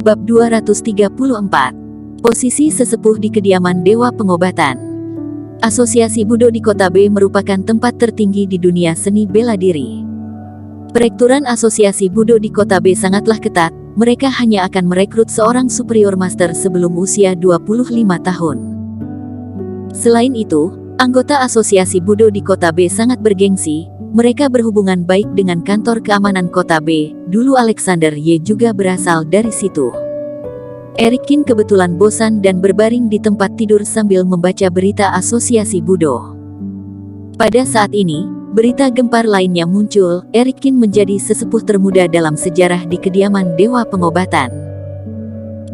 Bab 234. Posisi sesepuh di kediaman Dewa Pengobatan. Asosiasi Budo di Kota B merupakan tempat tertinggi di dunia seni bela diri. Perekturan Asosiasi Budo di Kota B sangatlah ketat, mereka hanya akan merekrut seorang superior master sebelum usia 25 tahun. Selain itu, anggota Asosiasi Budo di Kota B sangat bergengsi, mereka berhubungan baik dengan kantor keamanan Kota B, dulu Alexander Y juga berasal dari situ. Erikin kebetulan bosan dan berbaring di tempat tidur sambil membaca berita Asosiasi Budo. Pada saat ini, berita gempar lainnya muncul, Erikin menjadi sesepuh termuda dalam sejarah di kediaman Dewa Pengobatan.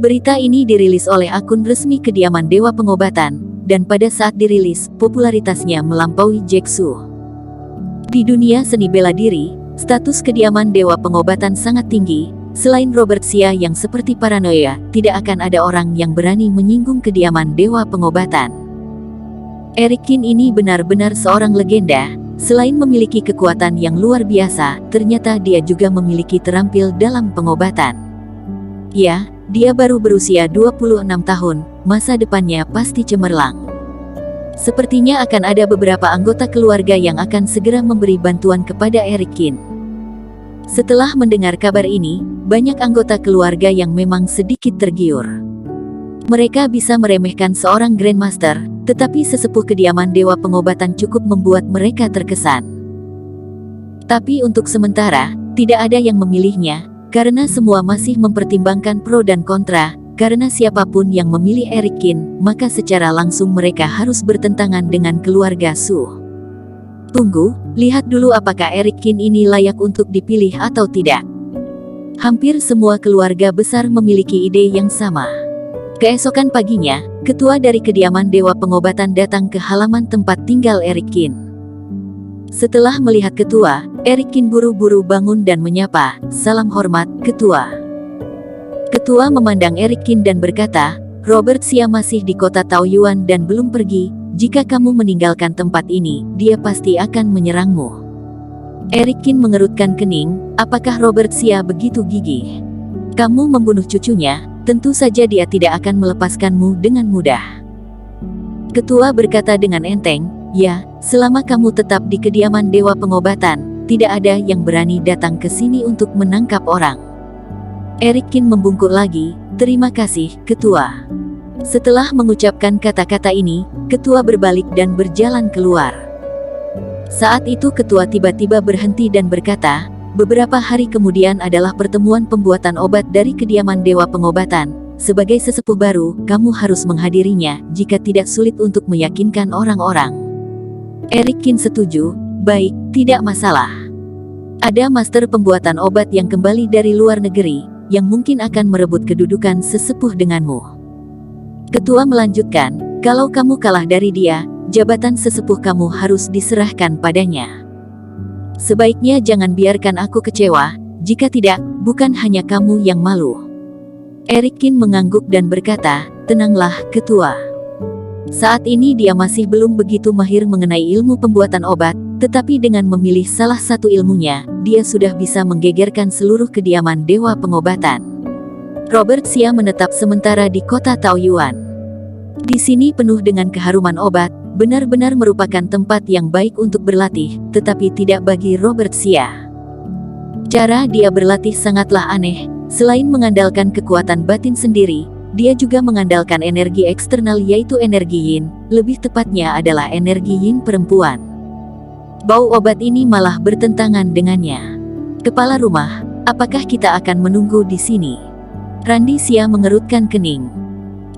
Berita ini dirilis oleh akun resmi kediaman Dewa Pengobatan, dan pada saat dirilis, popularitasnya melampaui Jacksu. Di dunia seni bela diri, status kediaman Dewa Pengobatan sangat tinggi. Selain Robert Sia yang seperti paranoia, tidak akan ada orang yang berani menyinggung kediaman Dewa Pengobatan. Erikin ini benar-benar seorang legenda. Selain memiliki kekuatan yang luar biasa, ternyata dia juga memiliki terampil dalam pengobatan. Ya, dia baru berusia 26 tahun, masa depannya pasti cemerlang. Sepertinya akan ada beberapa anggota keluarga yang akan segera memberi bantuan kepada Erikin. Setelah mendengar kabar ini, banyak anggota keluarga yang memang sedikit tergiur. Mereka bisa meremehkan seorang Grandmaster, tetapi sesepuh kediaman Dewa Pengobatan cukup membuat mereka terkesan. Tapi untuk sementara, tidak ada yang memilihnya, karena semua masih mempertimbangkan pro dan kontra. Karena siapapun yang memilih Erikin, maka secara langsung mereka harus bertentangan dengan keluarga Su. Tunggu, lihat dulu apakah Erikin ini layak untuk dipilih atau tidak. Hampir semua keluarga besar memiliki ide yang sama. Keesokan paginya, ketua dari kediaman Dewa Pengobatan datang ke halaman tempat tinggal Erikin. Setelah melihat ketua, Erikin buru-buru bangun dan menyapa, "Salam hormat, ketua." Ketua memandang Erikin dan berkata, "Robert Sia masih di kota Taoyuan dan belum pergi. Jika kamu meninggalkan tempat ini, dia pasti akan menyerangmu." Erikin mengerutkan kening, apakah Robert Sia begitu gigih? Kamu membunuh cucunya, tentu saja dia tidak akan melepaskanmu dengan mudah. Ketua berkata dengan enteng, "Ya, selama kamu tetap di kediaman Dewa Pengobatan, tidak ada yang berani datang ke sini untuk menangkap orang." Erikin membungkuk lagi, "Terima kasih, ketua." Setelah mengucapkan kata-kata ini, ketua berbalik dan berjalan keluar. Saat itu ketua tiba-tiba berhenti dan berkata, "Beberapa hari kemudian adalah pertemuan pembuatan obat dari kediaman Dewa Pengobatan. Sebagai sesepuh baru, kamu harus menghadirinya, jika tidak sulit untuk meyakinkan orang-orang." Erikin setuju, "Baik, tidak masalah. Ada master pembuatan obat yang kembali dari luar negeri, yang mungkin akan merebut kedudukan sesepuh denganmu." Ketua melanjutkan, "Kalau kamu kalah dari dia, jabatan sesepuh kamu harus diserahkan padanya. Sebaiknya jangan biarkan aku kecewa, jika tidak, bukan hanya kamu yang malu." Erikin mengangguk dan berkata, "Tenanglah, ketua. Saat ini dia masih belum begitu mahir mengenai ilmu pembuatan obat, tetapi dengan memilih salah satu ilmunya, dia sudah bisa menggegerkan seluruh kediaman Dewa Pengobatan." Robert Sia menetap sementara di kota Taoyuan. Di sini penuh dengan keharuman obat, benar-benar merupakan tempat yang baik untuk berlatih, tetapi tidak bagi Robert Sia. Cara dia berlatih sangatlah aneh, selain mengandalkan kekuatan batin sendiri, dia juga mengandalkan energi eksternal yaitu energi yin, lebih tepatnya adalah energi yin perempuan. Bau obat ini malah bertentangan dengannya. "Kepala rumah, apakah kita akan menunggu di sini?" Randy Sia mengerutkan kening.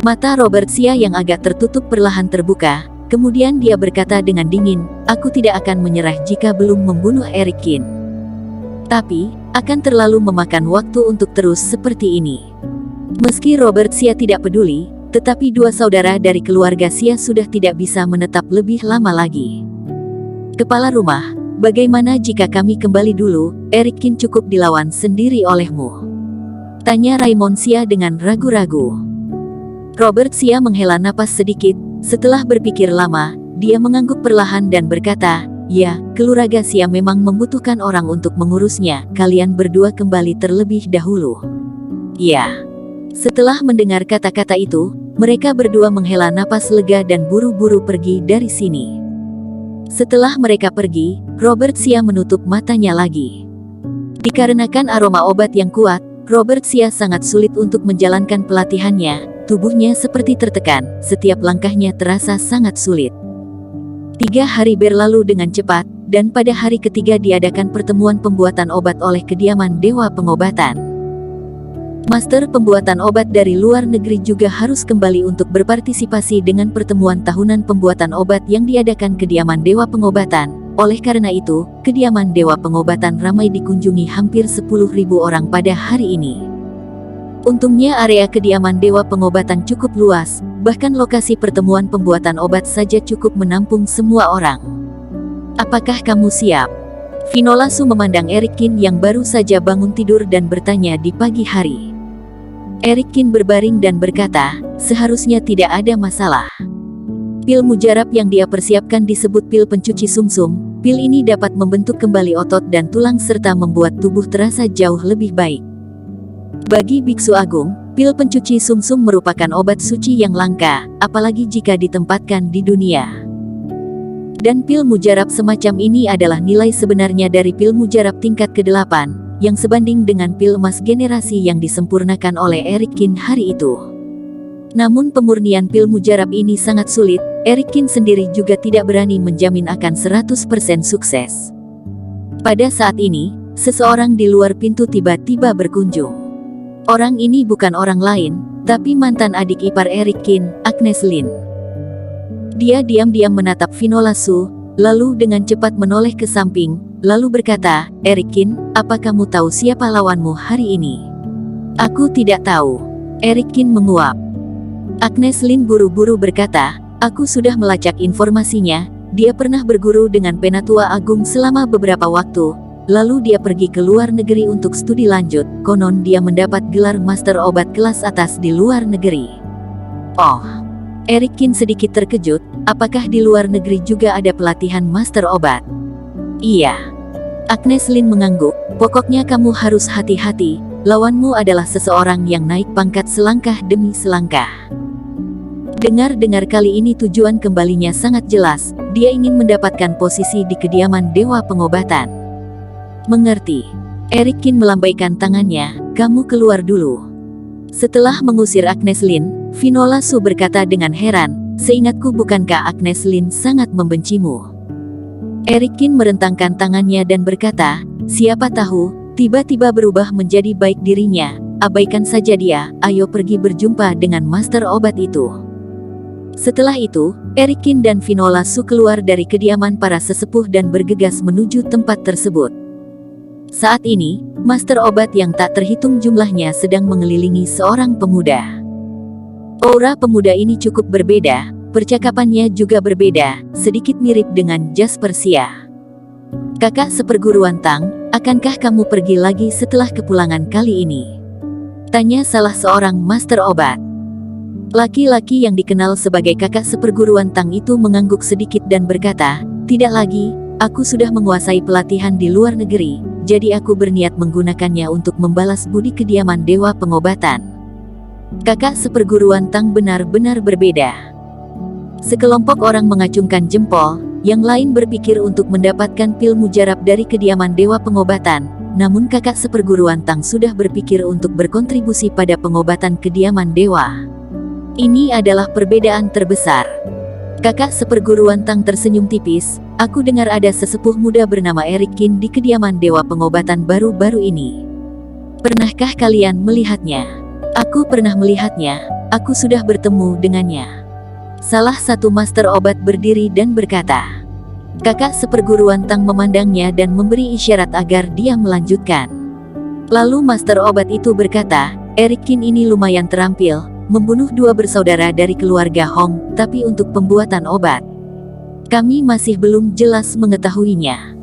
Mata Robert Sia yang agak tertutup perlahan terbuka, kemudian dia berkata dengan dingin, "Aku tidak akan menyerah jika belum membunuh Erikin. Tapi, akan terlalu memakan waktu untuk terus seperti ini." Meski Robert Sia tidak peduli, tetapi dua saudara dari keluarga Sia sudah tidak bisa menetap lebih lama lagi. "Kepala rumah, bagaimana jika kami kembali dulu? Erikin cukup dilawan sendiri olehmu?" tanya Raymond Sia dengan ragu-ragu. Robert Sia menghela napas sedikit, setelah berpikir lama, dia mengangguk perlahan dan berkata, "Ya, keluarga Sia memang membutuhkan orang untuk mengurusnya, kalian berdua kembali terlebih dahulu." "Ya." Setelah mendengar kata-kata itu, mereka berdua menghela napas lega dan buru-buru pergi dari sini. Setelah mereka pergi, Robert Sia menutup matanya lagi. Dikarenakan aroma obat yang kuat, Robert Sia sangat sulit untuk menjalankan pelatihannya. Tubuhnya seperti tertekan, setiap langkahnya terasa sangat sulit. 3 hari berlalu dengan cepat, dan pada hari ketiga diadakan pertemuan pembuatan obat oleh kediaman Dewa Pengobatan. Master pembuatan obat dari luar negeri juga harus kembali untuk berpartisipasi dengan pertemuan tahunan pembuatan obat yang diadakan kediaman Dewa Pengobatan. Oleh karena itu, kediaman Dewa Pengobatan ramai dikunjungi hampir 10.000 orang pada hari ini. Untungnya area kediaman Dewa Pengobatan cukup luas, bahkan lokasi pertemuan pembuatan obat saja cukup menampung semua orang. Apakah kamu siap? Finola Su memandang Eric Kin yang baru saja bangun tidur dan bertanya di pagi hari. Eric Kin berbaring dan berkata, seharusnya tidak ada masalah. Pil mujarab yang dia persiapkan disebut pil pencuci sumsum. Pil ini dapat membentuk kembali otot dan tulang serta membuat tubuh terasa jauh lebih baik. Bagi Biksu Agung, pil pencuci sumsum merupakan obat suci yang langka, apalagi jika ditempatkan di dunia. Dan pil mujarab semacam ini adalah nilai sebenarnya dari pil mujarab tingkat ke-8, yang sebanding dengan pil emas generasi yang disempurnakan oleh Eric Kin hari itu. Namun pemurnian pil mujarab ini sangat sulit, Eric Kin sendiri juga tidak berani menjamin akan 100% sukses. Pada saat ini, seseorang di luar pintu tiba-tiba berkunjung. Orang ini bukan orang lain, tapi mantan adik ipar Eric Kin, Agnes Lin. Dia diam-diam menatap Finola Su, lalu dengan cepat menoleh ke samping, lalu berkata, Eric Kin, apa kamu tahu siapa lawanmu hari ini? Aku tidak tahu. Eric Kin menguap. Agnes Lin buru-buru berkata, aku sudah melacak informasinya, dia pernah berguru dengan Penatua Agung selama beberapa waktu, lalu dia pergi ke luar negeri untuk studi lanjut, konon dia mendapat gelar Master Obat kelas atas di luar negeri. Oh. Eric Kin sedikit terkejut, apakah di luar negeri juga ada pelatihan Master Obat? Iya. Agnes Lin mengangguk, pokoknya kamu harus hati-hati, lawanmu adalah seseorang yang naik pangkat selangkah demi selangkah. Dengar-dengar kali ini tujuan kembalinya sangat jelas, dia ingin mendapatkan posisi di kediaman Dewa Pengobatan. Mengerti. Eric Kin melambaikan tangannya, kamu keluar dulu. Setelah mengusir Agnes Lin, Finola Su berkata dengan heran, seingatku bukankah Agnes Lin sangat membencimu? Eric Kin merentangkan tangannya dan berkata, siapa tahu, tiba-tiba berubah menjadi baik dirinya, abaikan saja dia, ayo pergi berjumpa dengan Master Obat itu. Setelah itu, Eric Kin dan Finola Su keluar dari kediaman para sesepuh dan bergegas menuju tempat tersebut. Saat ini, Master Obat yang tak terhitung jumlahnya sedang mengelilingi seorang pemuda. Aura pemuda ini cukup berbeda, percakapannya juga berbeda, sedikit mirip dengan Jasper Sia. Kakak seperguruan Tang, akankah kamu pergi lagi setelah kepulangan kali ini? Tanya salah seorang Master Obat. Laki-laki yang dikenal sebagai kakak seperguruan Tang itu mengangguk sedikit dan berkata, tidak lagi, aku sudah menguasai pelatihan di luar negeri, jadi aku berniat menggunakannya untuk membalas budi kediaman Dewa Pengobatan. Kakak seperguruan Tang benar-benar berbeda. Sekelompok orang mengacungkan jempol, yang lain berpikir untuk mendapatkan pil mujarab dari kediaman Dewa Pengobatan, namun kakak seperguruan Tang sudah berpikir untuk berkontribusi pada pengobatan kediaman Dewa. Ini adalah perbedaan terbesar. Kakak seperguruan Tang tersenyum tipis, aku dengar ada sesepuh muda bernama Eric Kin di kediaman Dewa Pengobatan baru-baru ini. Pernahkah kalian melihatnya? Aku pernah melihatnya, aku sudah bertemu dengannya. Salah satu Master Obat berdiri dan berkata. Kakak seperguruan Tang memandangnya dan memberi isyarat agar dia melanjutkan. Lalu Master Obat itu berkata, Eric Kin ini lumayan terampil, membunuh 2 bersaudara dari keluarga Hong, tapi untuk pembuatan obat, kami masih belum jelas mengetahuinya.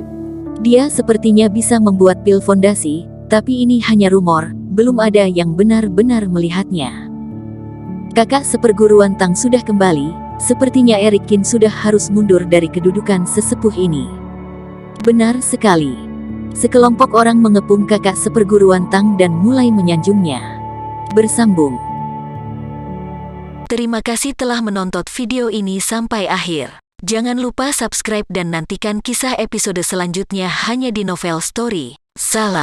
Dia sepertinya bisa membuat pil fondasi, tapi ini hanya rumor, belum ada yang benar-benar melihatnya. Kakak seperguruan Tang sudah kembali, sepertinya Eric Kin sudah harus mundur dari kedudukan sesepuh ini. Benar sekali. Sekelompok orang mengepung kakak seperguruan Tang dan mulai menyanjungnya. Bersambung. Terima kasih telah menonton video ini sampai akhir. Jangan lupa subscribe dan nantikan kisah episode selanjutnya hanya di Novel Story. Salam.